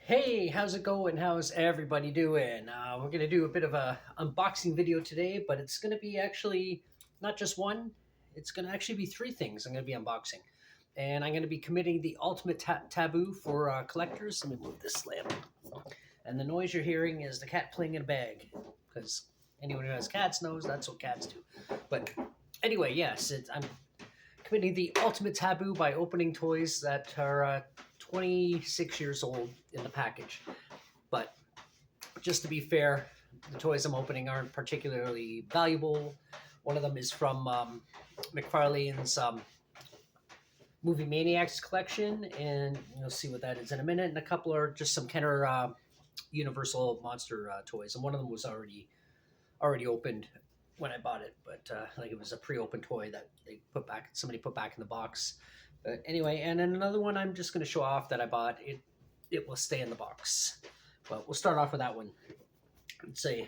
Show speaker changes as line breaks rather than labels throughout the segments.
Hey, how's it going? How's everybody doing? We're going to do a bit of a unboxing video today, but it's going to be actually not just one. It's going to actually be three things I'm going to be unboxing. And I'm going to be committing the ultimate taboo for collectors. Let me move this lamp. And the noise you're hearing is the cat playing in a bag. Because anyone who has cats knows that's what cats do. But anyway, yes, I'm committing the ultimate taboo by opening toys that are 26 years old in the package. But just to be fair, the toys I'm opening aren't particularly valuable. One of them is from McFarlane's movie Maniacs collection, and you'll see what that is in a minute. And a couple are just some Kenner Universal Monster toys, and one of them was already opened when I bought it, but like it was a pre-opened toy that somebody put back in the box. But anyway, and then another one I'm just going to show off that I bought. It will stay in the box, but we'll start off with that one. It's a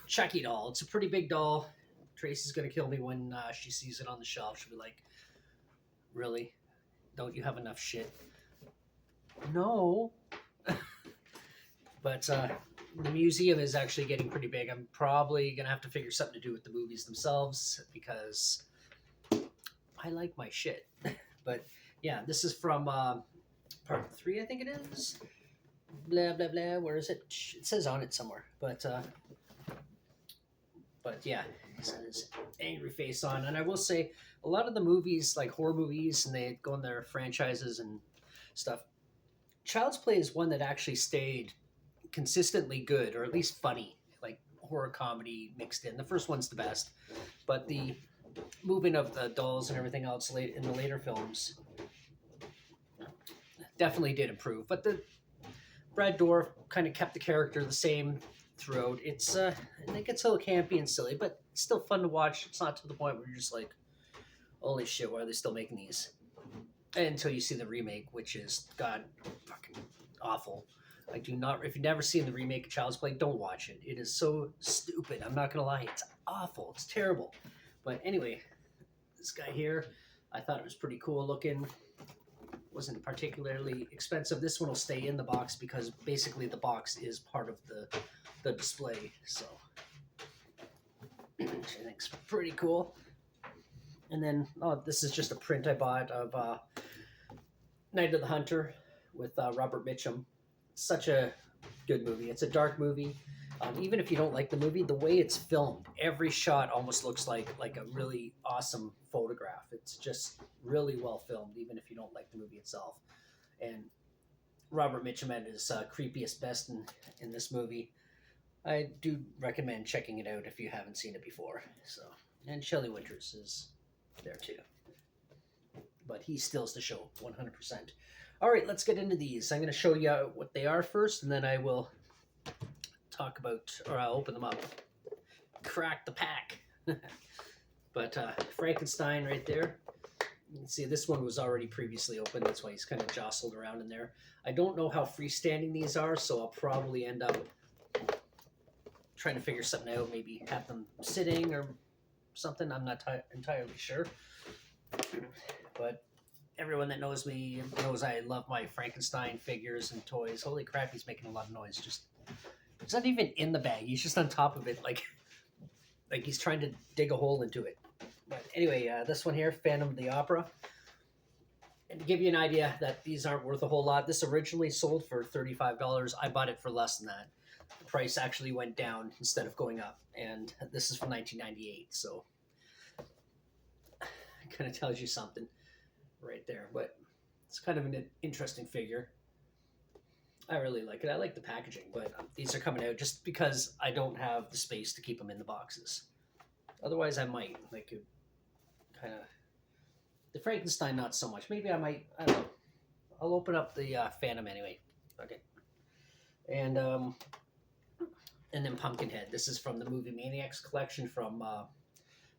Chucky doll. It's a pretty big doll. Tracy's going to kill me when she sees it on the shelf. She'll be like, "Really? Don't you have enough shit?" No. But the museum is actually getting pretty big. I'm probably gonna have to figure something to do with the movies themselves because I like my shit. But yeah, this is from part 3, I think it is. Blah blah blah. Where is it? It says on it somewhere. But yeah, he's got his angry face on. And I will say, a lot of the movies, like horror movies, and they go in their franchises and stuff. Child's Play is one that actually stayed consistently good, or at least funny, like horror comedy mixed in. The first one's the best, but the movement of the dolls and everything else late in the later films definitely did improve. But the Brad Dourif kind of kept the character the same throughout. It gets a little campy and silly, but it's still fun to watch. It's not to the point where you're just like, holy shit, why are they still making these? Until you see the remake, which is god fucking awful. I do not. If you've never seen the remake of Child's Play, don't watch it. It is so stupid. I'm not gonna lie. It's awful. It's terrible. But anyway, this guy here, I thought it was pretty cool looking. Wasn't particularly expensive. This one will stay in the box because basically the box is part of the display. So I think it's pretty cool. And then, this is just a print I bought of Night of the Hunter with Robert Mitchum. Such a good movie. It's a dark movie. Even if you don't like the movie, the way it's filmed, every shot almost looks like a really awesome photograph. It's just really well filmed, even if you don't like the movie itself. And Robert Mitchum at his creepiest best in this movie. I do recommend checking it out if you haven't seen it before. So, and Shelley Winters is there too, but he steals the show 100%. All right, let's get into these. I'm going to show you what they are first, and then I will talk about, or I'll open them up, crack the pack. But Frankenstein right there. You can see this one was already previously opened. That's why he's kind of jostled around in there. I don't know how freestanding these are, so I'll probably end up trying to figure something out. Maybe have them sitting or something. I'm not entirely sure. But everyone that knows me knows I love my Frankenstein figures and toys. Holy crap, he's making a lot of noise. Just he's not even in the bag. He's just on top of it, like he's trying to dig a hole into it. But anyway, this one here, Phantom of the Opera. And to give you an idea that these aren't worth a whole lot, this originally sold for $35. I bought it for less than that. The price actually went down instead of going up. And this is from 1998, so it kind of tells you something right there. But it's kind of an interesting figure. I really like it. I like the packaging, but these are coming out just because I don't have the space to keep them in the boxes. Otherwise, I might. Like, kind of... The Frankenstein, not so much. Maybe I might... I don't know. I'll open up the Phantom anyway. Okay. And then Pumpkinhead. This is from the movie Maniacs collection from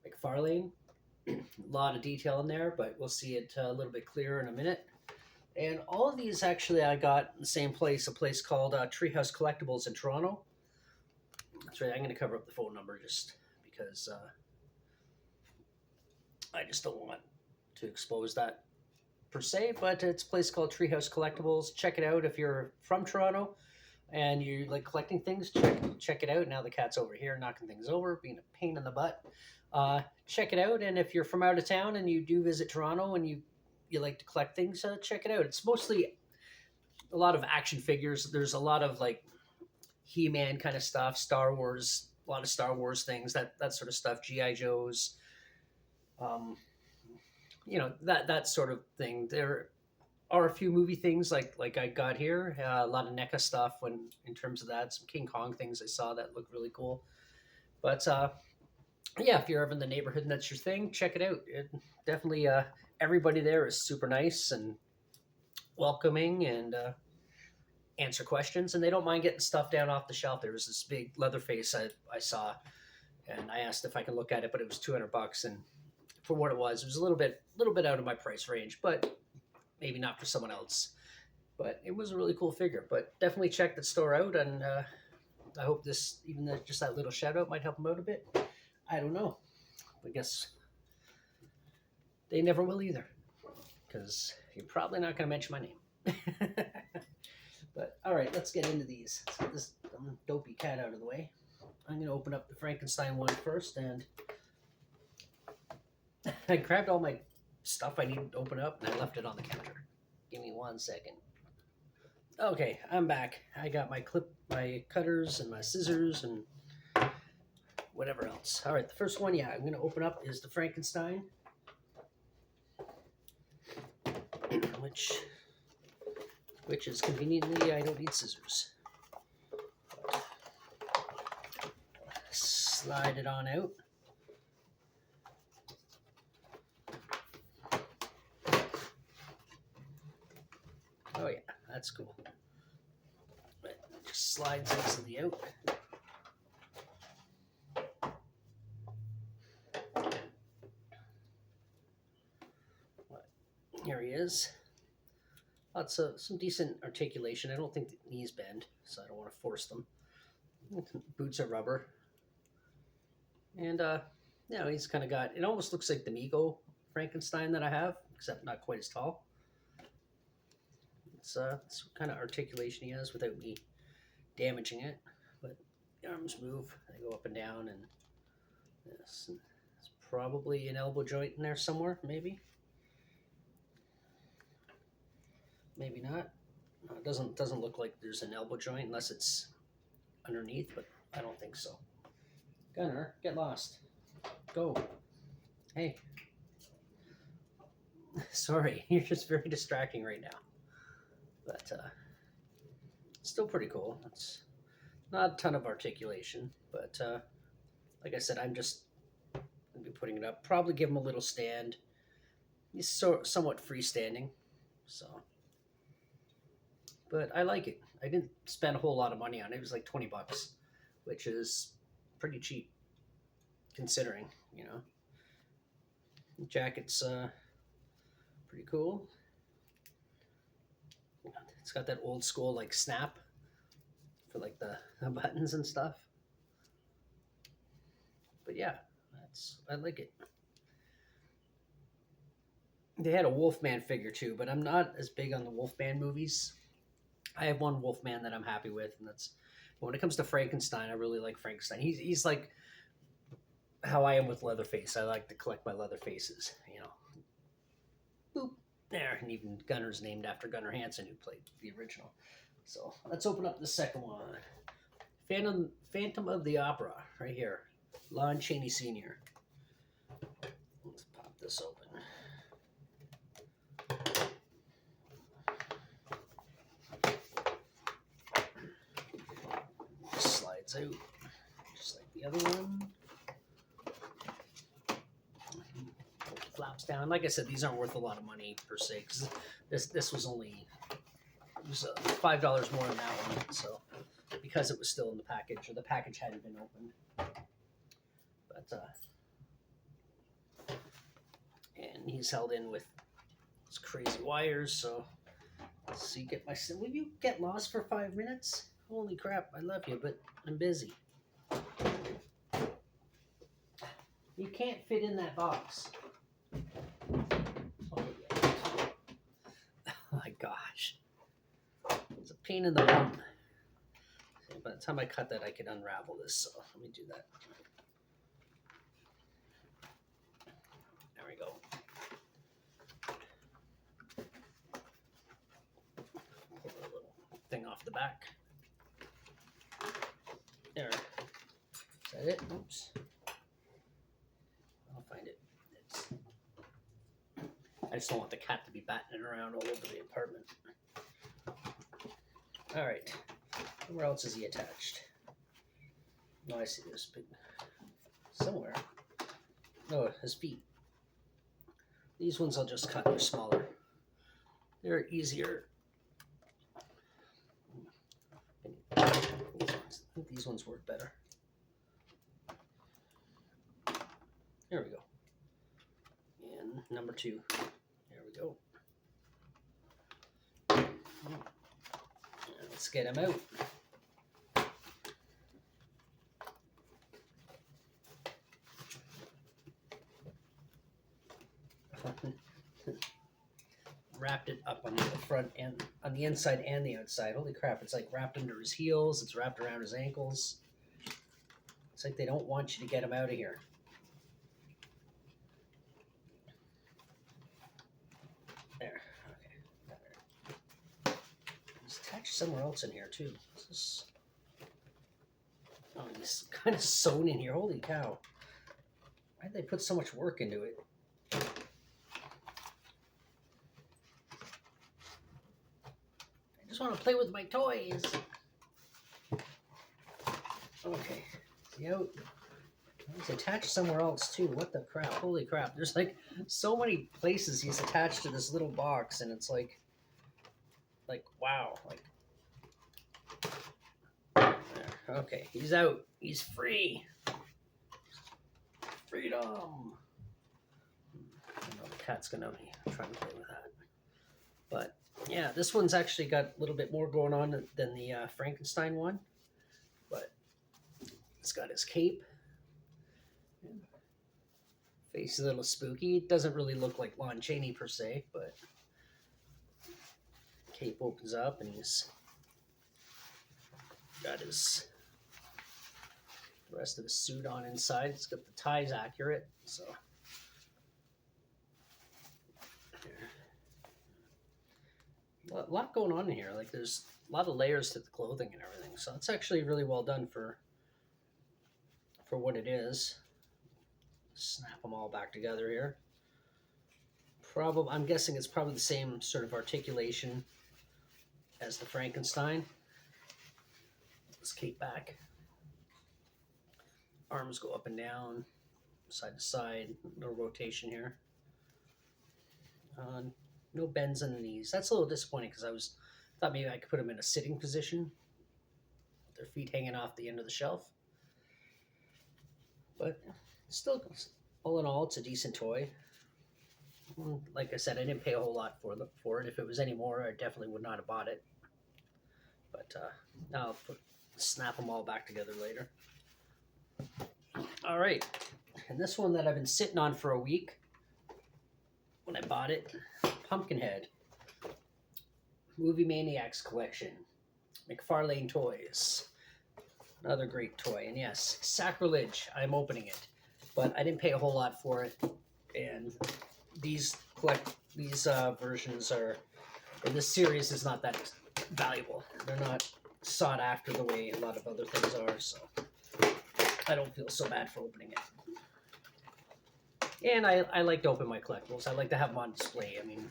McFarlane. A lot of detail in there, but we'll see it a little bit clearer in a minute. And all of these actually I got in the same place, a place called Treehouse Collectibles in Toronto. That's right, I'm going to cover up the phone number just because I just don't want to expose that per se, but it's a place called Treehouse Collectibles. Check it out if you're from Toronto and you like collecting things. Check it out. Now the cat's over here knocking things over, being a pain in the butt. Check it out, and if you're from out of town and you do visit Toronto and you like to collect things, check it out. It's mostly a lot of action figures. There's a lot of like He-Man kind of stuff, Star Wars, a lot of Star Wars things, that sort of stuff, GI Joes, that sort of thing. There are a few movie things like I got here, a lot of NECA stuff when in terms of that, some King Kong things I saw that look really cool. But yeah, if you're ever in the neighborhood and that's your thing, check it out. Definitely, everybody there is super nice and welcoming and answer questions, and they don't mind getting stuff down off the shelf. There was this big Leatherface I saw, and I asked if I could look at it, but it was $200, and for what it was a little bit out of my price range, but maybe not for someone else. But it was a really cool figure. But definitely check the store out, and I hope this, just that little shout out might help them out a bit. I don't know. I guess they never will either, because you're probably not going to mention my name. But all right, let's get into these. Let's get this dopey cat out of the way. I'm going to open up the Frankenstein one first, and I grabbed all my stuff I needed to open up, and I left it on the counter. Give me 1 second. Okay, I'm back. I got my cutters, and my scissors, and whatever else. All right, the first one, I'm going to open up is the Frankenstein, which is conveniently, I don't need scissors. Slide it on out. Oh yeah, that's cool. But it just slides easily out. Here he is. Lots of some decent articulation. I don't think the knees bend, so I don't want to force them. Boots are rubber. And he's kind of got, it almost looks like the Mego Frankenstein that I have, except not quite as tall. It's kind of articulation he has without me damaging it. But the arms move, they go up and down, and this. It's probably an elbow joint in there somewhere, maybe. Maybe not. No, it doesn't look like there's an elbow joint unless it's underneath, but I don't think so. Gunner, get lost. Go. Hey. Sorry, you're just very distracting right now. But still pretty cool. It's not a ton of articulation, but like I said, I'm just going to be putting it up. Probably give him a little stand. He's somewhat freestanding, so. But I like it. I didn't spend a whole lot of money on it. It was like $20, which is pretty cheap considering, The jacket's pretty cool. It's got that old school like snap for like the buttons and stuff. But yeah, I like it. They had a Wolfman figure too, but I'm not as big on the Wolfman movies. I have one Wolfman that I'm happy with, and that's when it comes to Frankenstein. I really like Frankenstein. He's like how I am with Leatherface. I like to collect my Leatherfaces, Boop there, and even Gunner's named after Gunnar Hansen, who played the original. So let's open up the second one. Phantom of the Opera, right here. Lon Chaney Sr. Let's pop this open. Slides out, just like the other one. Flaps down. Like I said, these aren't worth a lot of money per se, because this was only $5 more than that one. So because it was still in the package, or the package hadn't been opened. But and he's held in with these crazy wires. So let's see. Will you get lost for 5 minutes? Holy crap! I love you, but I'm busy. You can't fit in that box. pain in the bum. By the time I cut that, I could unravel this. So let me do that. There we go. Pull the little thing off the back. There. Is that it? Oops. I'll find it. I just don't want the cat to be batting around all over the apartment. All right. Where else is he attached? No, I see this big somewhere. Oh, his feet. These ones I'll just cut. They're smaller. They're easier. I think these ones work better. There we go. And number 2. There we go. Let's get him out. Wrapped it up on the front and on the inside and the outside. Holy crap, it's like wrapped under his heels, it's wrapped around his ankles. It's like they don't want you to get him out of here. There, okay. He's attached somewhere else in here too. Oh, he's kind of sewn in here. Holy cow. Why did they put so much work into it? I just want to play with my toys. Okay. See out. He's attached somewhere else too. What the crap? Holy crap. There's like so many places he's attached to this little box, and it's like wow. Like there. Okay, he's out. He's free. Freedom. I know the cat's gonna be trying to play with that. But yeah, this one's actually got a little bit more going on than the Frankenstein one. But it's got his cape. Face is a little spooky. It doesn't really look like Lon Chaney per se, but cape opens up and he's got his the rest of the suit on inside. It's got the ties accurate, so a lot going on in here. Like there's a lot of layers to the clothing and everything, so it's actually really well done for what it is. Snap them all back together here. I'm guessing it's probably the same sort of articulation as the Frankenstein. Let's keep back. Arms go up and down, side to side, no rotation here. No bends in the knees. That's a little disappointing because I thought maybe I could put them in a sitting position with their feet hanging off the end of the shelf. But still, all in all, it's a decent toy. Like I said, I didn't pay a whole lot for it. If it was any more, I definitely would not have bought it. But now I'll snap them all back together later. All right, and this one that I've been sitting on for a week when I bought it, Pumpkinhead, Movie Maniacs collection, McFarlane toys. Another great toy, and yes, sacrilege, I'm opening it. But I didn't pay a whole lot for it, and these versions are, or this series is not that valuable. They're not sought after the way a lot of other things are, so I don't feel so bad for opening it. And I like to open my collectibles. I like to have them on display. I mean,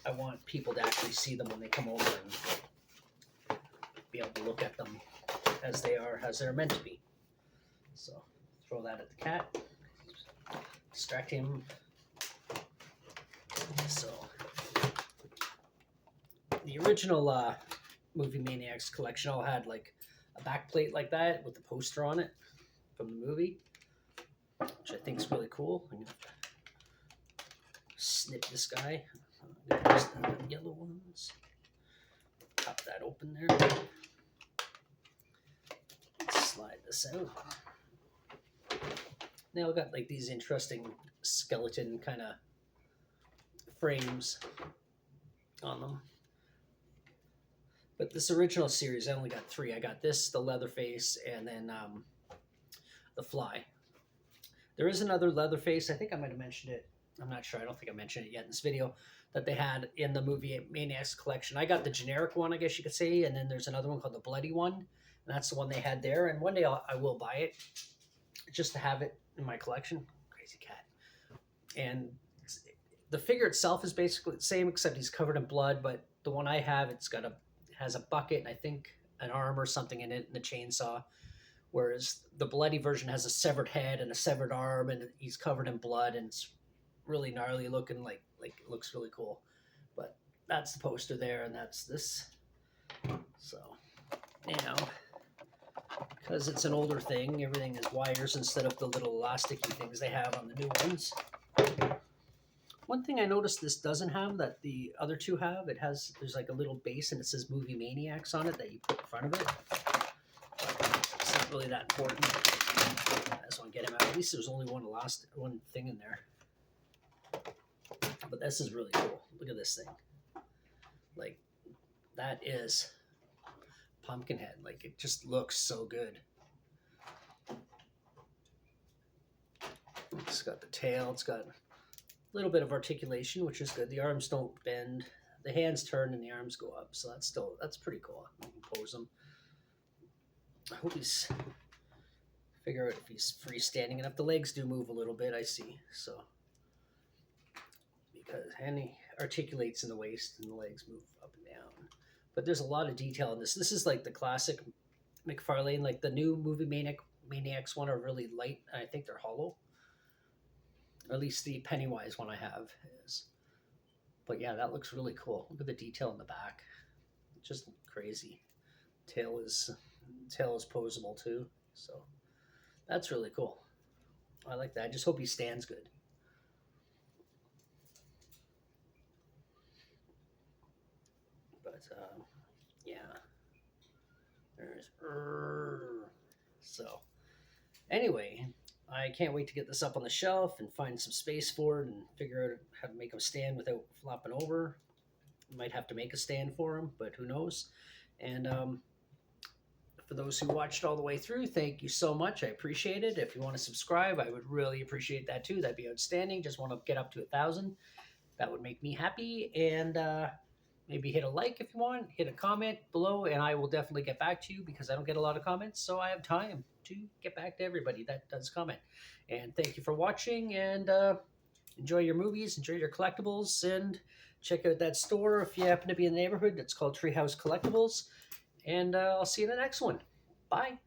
I want people to actually see them when they come over and be able to look at them as they're meant to be. So throw that at the cat, distract him. So the original Movie Maniacs collection all had like a back plate like that with the poster on it from the movie, which I think is really cool. I'm gonna snip this guy. There's the yellow ones. Pop that open there. Slide this out. Now I've got like these interesting skeleton kind of frames on them. But this original series, I only got 3. I got this, the Leatherface, and then the Fly. There is another Leatherface. I think I might have mentioned it. I'm not sure. I don't think I mentioned it yet in this video that they had in the movie Maniacs collection. I got the generic one, I guess you could say, and then there's another one called the Bloody one, and that's the one they had there. And one day I will buy it just to have it in my collection. Crazy cat. And the figure itself is basically the same, except he's covered in blood. But the one I have, it has a bucket and I think an arm or something in it, and a chainsaw. Whereas the bloody version has a severed head and a severed arm, and he's covered in blood, and it's really gnarly looking. Like it looks really cool. But that's the poster there, and that's this. So now, because it's an older thing, everything is wires instead of the little elasticy things they have on the new ones. One thing I noticed this doesn't have that the other two have, there's like a little base and it says Movie Maniacs on it that you put in front of it. It's not really that important. I just want to get him out. At least there's only one thing in there. But this is really cool. Look at this thing. Like, that is Pumpkinhead. Like, it just looks so good. It's got the tail. It's got a little bit of articulation, which is good. The arms don't bend. The hands turn and the arms go up. So that's pretty cool. I can pose him. I hope figure out if he's freestanding enough. The legs do move a little bit, I see. So, and he articulates in the waist and the legs move up and down. But there's a lot of detail in this. This is like the classic McFarlane. Like the new movie Maniacs one are really light, and I think they're hollow. Or at least the Pennywise one I have is. But yeah, that looks really cool. Look at the detail in the back. Just crazy. Tail is posable too. So that's really cool. I like that. I just hope he stands good. But yeah. There's so anyway, I can't wait to get this up on the shelf and find some space for it and figure out how to make him stand without flopping over. Might have to make a stand for him, but who knows. And for those who watched all the way through, thank you so much. I appreciate it. If you want to subscribe, I would really appreciate that too. That'd be outstanding. Just want to get up to 1,000. That would make me happy. And maybe hit a like if you want. Hit a comment below, and I will definitely get back to you because I don't get a lot of comments, so I have time to get back to everybody that does comment. And thank you for watching, and enjoy your movies, enjoy your collectibles, and check out that store if you happen to be in the neighborhood. It's called Treehouse Collectibles. And I'll see you in the next one. Bye.